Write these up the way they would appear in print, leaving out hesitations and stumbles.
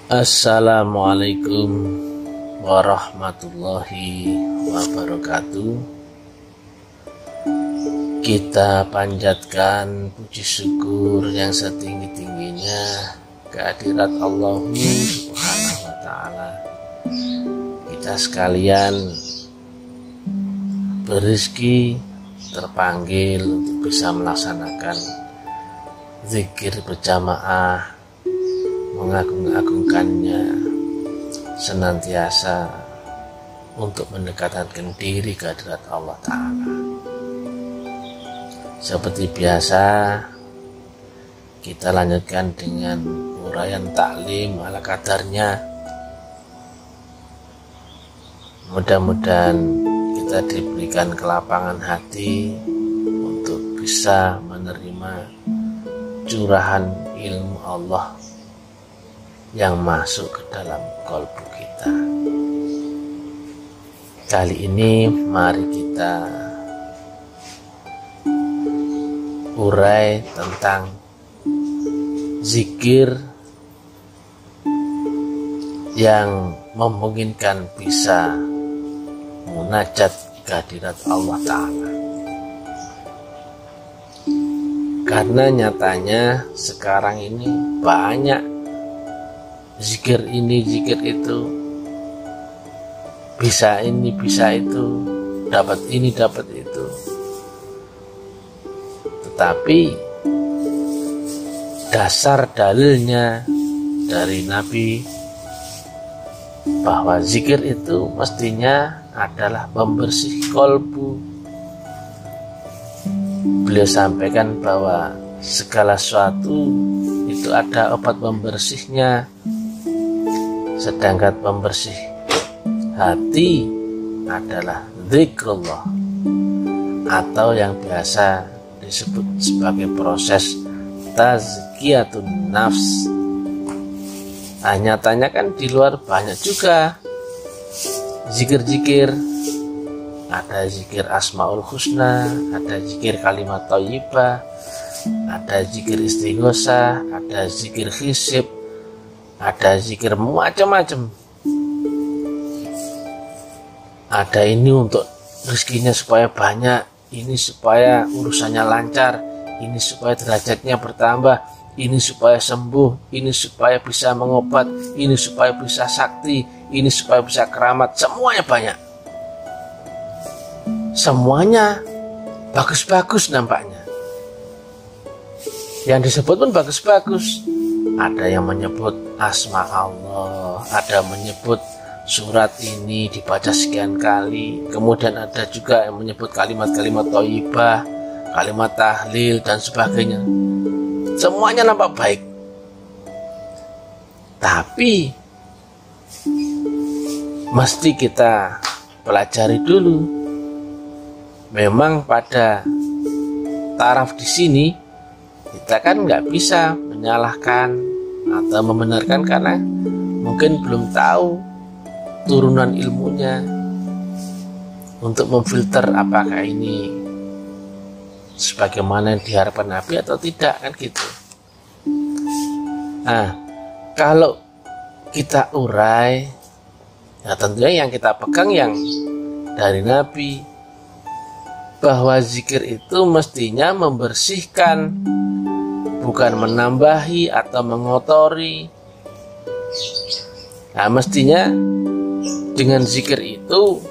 Assalamualaikum warahmatullahi wabarakatuh. Kita panjatkan puji syukur yang setinggi-tingginya kehadirat Allah Subhanahu wa Ta'ala. Kita sekalian berrezeki terpanggil untuk bisa melaksanakan zikir berjamaah, mengagung-agungkannya senantiasa untuk mendekatkan diri ke hadirat Allah Ta'ala. Seperti biasa, kita lanjutkan dengan uraian taklim ala kadarnya. Mudah-mudahan kita diberikan kelapangan hati untuk bisa menerima curahan ilmu Allah yang masuk ke dalam kalbu kita. Kali ini mari kita urai tentang zikir yang memungkinkan bisa munajat kehadirat Allah Ta'ala. Karena nyatanya sekarang ini banyak zikir ini, zikir itu, bisa ini, bisa itu, dapat ini, dapat itu. Tetapi dasar dalilnya dari Nabi bahwa zikir itu mestinya adalah pembersih kolbu. Beliau sampaikan bahwa segala sesuatu itu ada obat pembersihnya. Sedangkan pembersih hati adalah zikrullah, atau yang biasa disebut sebagai proses tazkiyatun nafs. Nyatanya kan di luar banyak juga zikir-zikir. Ada zikir asmaul husna, ada zikir kalimat thayyibah, ada zikir istighosah, ada zikir hisib, ada zikir macam-macam. Ada ini untuk rezekinya supaya banyak, ini supaya urusannya lancar, ini supaya derajatnya bertambah, ini supaya sembuh, ini supaya bisa mengobat, ini supaya bisa sakti, ini supaya bisa keramat. Semuanya banyak, semuanya bagus-bagus nampaknya. Yang disebut pun bagus-bagus. Ada yang menyebut asma Allah, ada menyebut surat ini dibaca sekian kali. Kemudian ada juga yang menyebut kalimat-kalimat thayyibah, kalimat tahlil dan sebagainya. Semuanya nampak baik. Tapi mesti kita pelajari dulu. Memang pada taraf di sini kita kan nggak bisa menyalahkan atau membenarkan karena mungkin belum tahu turunan ilmunya untuk memfilter apakah ini sebagaimana yang diharapkan Nabi atau tidak, kan gitu. Nah, kalau kita urai, ya tentunya yang kita pegang yang dari Nabi, bahwa zikir itu mestinya membersihkan, bukan menambahi atau mengotori. Nah, mestinya dengan zikir itu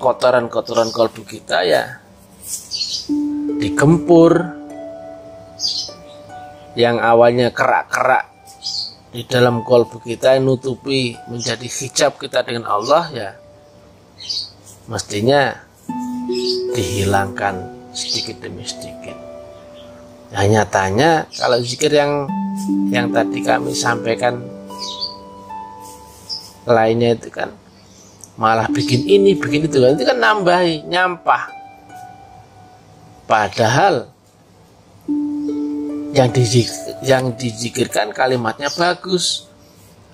kotoran-kotoran kalbu kita ya digempur. Yang awalnya kerak-kerak di dalam kalbu kita yang nutupi menjadi hijab kita dengan Allah, ya mestinya dihilangkan sedikit demi sedikit. Nah, nyatanya kalau zikir yang tadi kami sampaikan lainnya itu kan malah bikin ini, bikin itu kan nambahi, nyampah. Padahal yang dizikirkan kalimatnya bagus.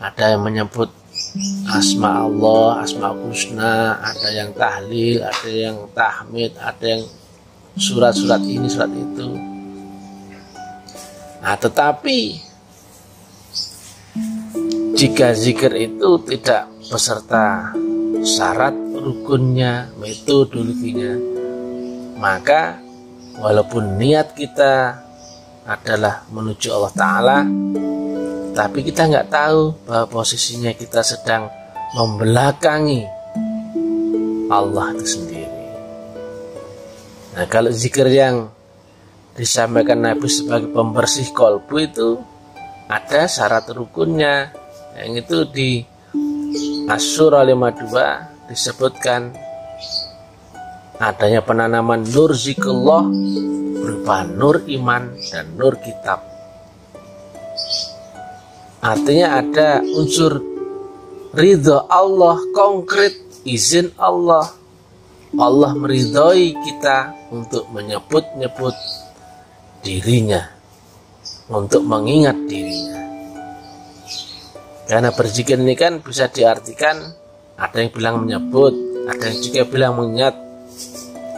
Ada yang menyebut asma Allah, asma husna, ada yang tahlil, ada yang tahmid, ada yang surat-surat ini, surat itu. Nah, tetapi Jika zikir itu tidak beserta syarat rukunnya, metodologinya, maka walaupun niat kita adalah menuju Allah Ta'ala, tapi kita nggak tahu bahwa posisinya kita sedang membelakangi Allah itu sendiri. Nah, kalau zikir yang disampaikan Nabi sebagai pembersih kolbu itu ada syarat rukunnya, yang itu di Asy-Syura 52 disebutkan adanya penanaman nur zikrullah berupa nur iman dan nur kitab. Artinya ada unsur ridho Allah konkret, izin Allah. Allah meridhoi kita untuk menyebut-nyebut dirinya, untuk mengingat dirinya. Karena berzikir ini kan bisa diartikan, ada yang bilang menyebut, ada yang juga bilang mengingat.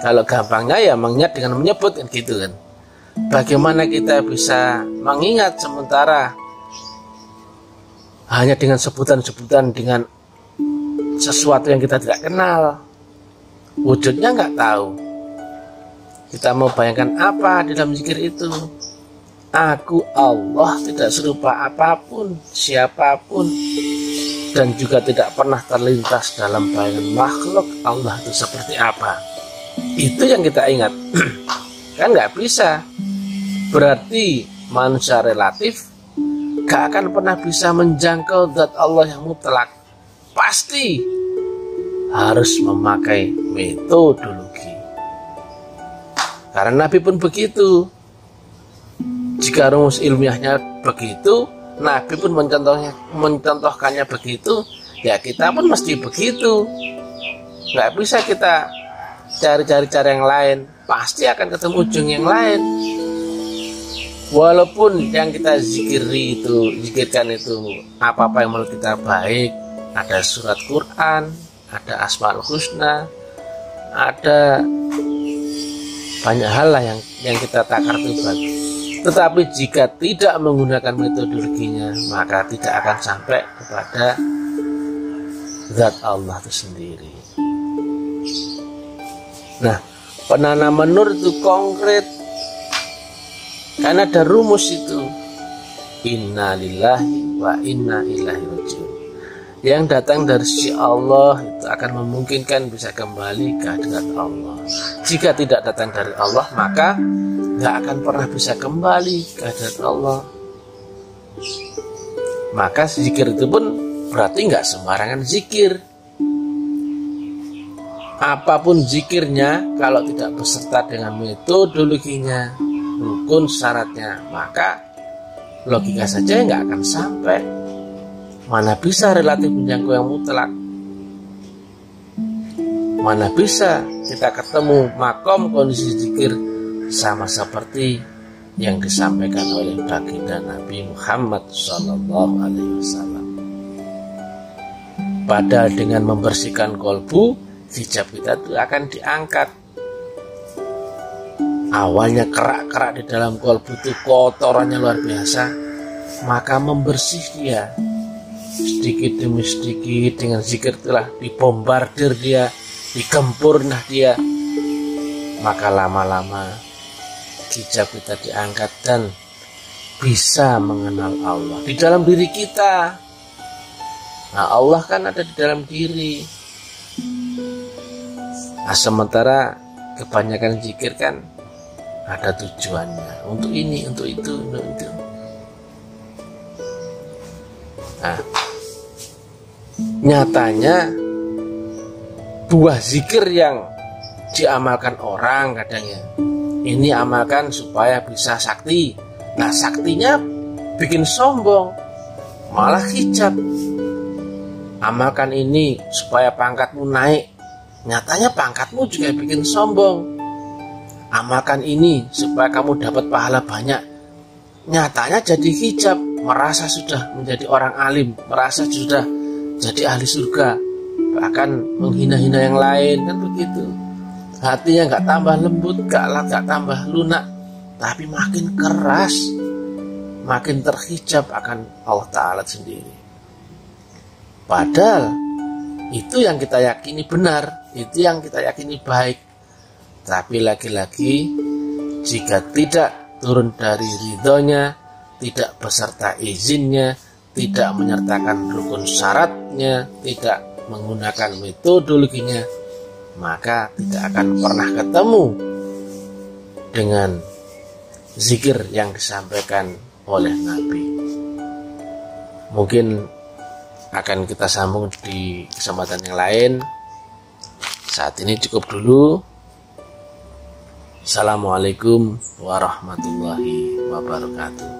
Kalau gampangnya ya mengingat dengan menyebut kan gitu kan. Bagaimana kita bisa mengingat sementara hanya dengan sebutan-sebutan, dengan sesuatu yang kita tidak kenal, wujudnya nggak tahu. Kita mau bayangkan apa di dalam zikir itu? Aku Allah tidak serupa apapun, siapapun, dan juga tidak pernah terlintas dalam bayangan makhluk Allah itu seperti apa. Itu yang kita ingat. Kan nggak bisa. Berarti manusia relatif gak akan pernah bisa menjangkau zat Allah yang mutlak. Pasti harus memakai metodologi. Karena Nabi pun begitu. Jika rumus ilmiahnya begitu, Nabi pun mencontohkannya begitu, ya kita pun mesti begitu. Gak bisa kita cari-cari cara yang lain, pasti akan ketemu ujung yang lain. Walaupun yang kita zikirkan itu apa-apa yang menurut kita baik, ada surat Quran, ada Asmaul Husna, ada banyak hal lah yang kita takar itu bagus. Tetapi jika tidak menggunakan metodologinya, maka tidak akan sampai kepada zat Allah itu sendiri. Nah, penanaman nur itu konkret karena ada rumus itu, inna lillahi wa inna ilaihi raji'un. Yang datang dari sisi Allah itu akan memungkinkan bisa kembali ke hadirat Allah. Jika tidak datang dari Allah, maka nggak akan pernah bisa kembali ke hadirat Allah. Maka zikir itu pun berarti nggak sembarangan zikir. Apapun zikirnya, kalau tidak beserta dengan metodologinya, rukun syaratnya, maka logika saja nggak akan sampai. Mana bisa relatif menjangkau yang mutlak? Mana bisa kita ketemu makom kondisi zikir sama seperti yang disampaikan oleh baginda Nabi Muhammad SAW. Padahal dengan membersihkan kolbu, hijab kita itu akan diangkat. Awalnya kerak-kerak di dalam kolbu itu kotorannya luar biasa, maka membersih dia sedikit demi sedikit dengan zikir telah dibombardir dia, digempur dia, maka lama-lama hijab kita diangkat dan bisa mengenal Allah di dalam diri kita. Nah, Allah kan ada di dalam diri. Nah, sementara kebanyakan zikir kan ada tujuannya, untuk ini, untuk itu, untuk itu. Nah, nyatanya buah zikir yang diamalkan orang kadangnya, ini amalkan supaya bisa sakti. Nah, saktinya bikin sombong, malah hijab. Amalkan ini supaya pangkatmu naik, nyatanya pangkatmu juga bikin sombong. Amalkan ini supaya kamu dapat pahala banyak, nyatanya jadi hijab, merasa sudah menjadi orang alim, merasa sudah jadi ahli surga, bahkan menghina-hina yang lain, kan begitu. Hatinya gak tambah lembut, gak tambah lunak, tapi makin keras, makin terhijab akan Allah Ta'ala sendiri. Padahal itu yang kita yakini benar, itu yang kita yakini baik. Tapi lagi-lagi jika tidak turun dari ridhonya, tidak beserta izinnya, tidak menyertakan rukun syaratnya, tidak menggunakan metodologinya, maka tidak akan pernah ketemu dengan zikir yang disampaikan oleh Nabi. Mungkin akan kita sambung di kesempatan yang lain. Saat ini cukup dulu. Assalamualaikum warahmatullahi wabarakatuh.